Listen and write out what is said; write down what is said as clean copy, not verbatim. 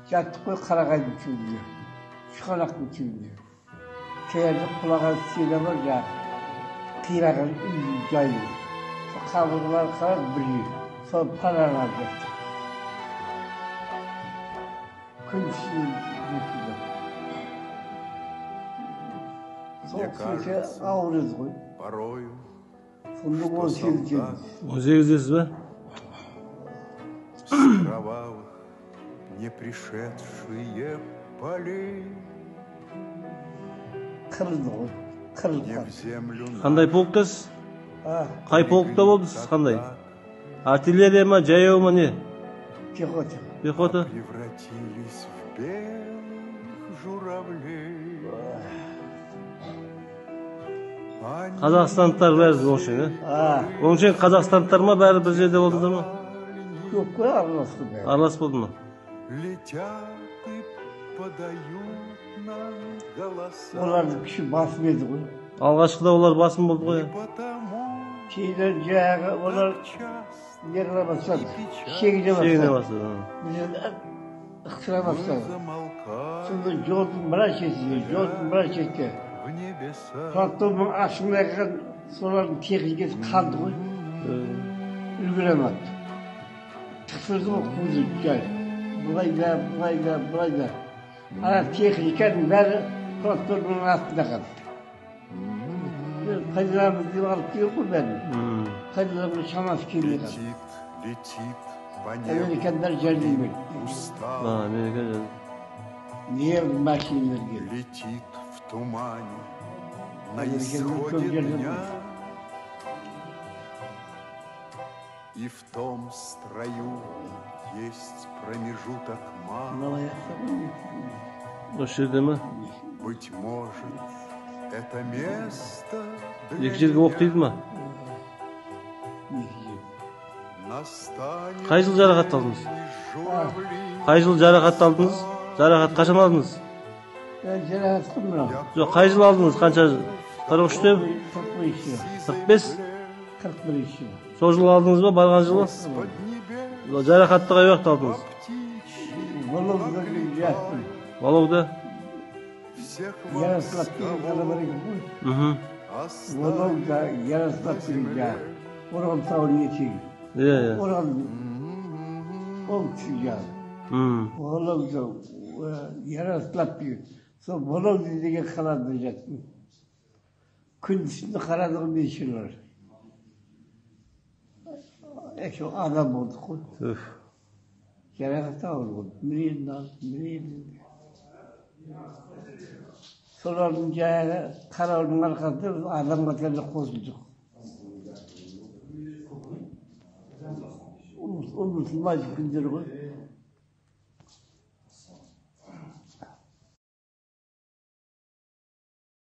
Жаттық қой қарағайдың түбінде, шұқанақтың түбінде. Кәрді құлаған сені бар жағы, қираған үйдің жайы. Қабырғалар қарап бір үй, сол панарынан жатты. Күн ішінен өтті. Сол кеше ауыр еді ғой. Сонда 18 еді. 18-десіз ба? Не пришедшие полей. Қырылды ғой, қырылды. Қандай полктасыз? Қай полкта болдыңыз, қандай? Артиллерия ма, жаяу ма, не? Пехота. Пехота? Превратились в белых журавлей. Қазақстандықтар бәрі оңшен, оңшен қазақстандықтар ма, бәрі бір жерде болдыңдар ма? Жоқ қой, араласты бәрі. Аралас болды ма? Летят и подают нам голоса. Олардың күші басым еді ғой. Алғашқыда олар басым болды ғой. Кейден жағы олар неғыра бастады, шегіне бастады. Бізден ықтыра бастады. Сонда жолдың біраз шетке. Фронтовның ашыңда қалған солардың техникасы қалды ғой. Үлгіремеді. Тықсырды ғой қуды жай. Бұлайда. Ана техниканың бәрі фронтовның астында қалды. Қайдаламыз деп алып келген ғой бәрін. Қайдаламыз шамасы келмей қалды. Американдар жәрдемдемеді. Американ жәрдем. Не машиналар келді. Летит в тумане на исходе дня. И в том строю есть промежуток мал. Осы жерде ма? Быть может, это место Екі жерге оқ тиді ма? Қай жыл жарақатталдыңыз? Қай жыл жарақатталдыңыз? Жарақат қашан алдыңыз? Жарақат қылмырау. Жоқ, қай жыл алдыңыз? Қанша? 43-те? 45? 41 жыл. Сол жыл алдыңыз ба, барған жылы? Жарақатты қай уақытта алдыңыз? Воловда жаттым. Воловда? Ярослав деген қала бар екен ғой. Воловда Ярослав деген жағы. Орған тауының етегі. Орған ол кісі жағы. Воловда Ярослав деген. Сол Воловда деген қалада жаттым. Күндісінде қарадығым неше бар. Еще адам болдық қой. Жарақат ауыр болды. Мірейін. Солардың жағы қараудың арқасында адамға тәлі қосылдық. Ол мұсылман күндер ғой.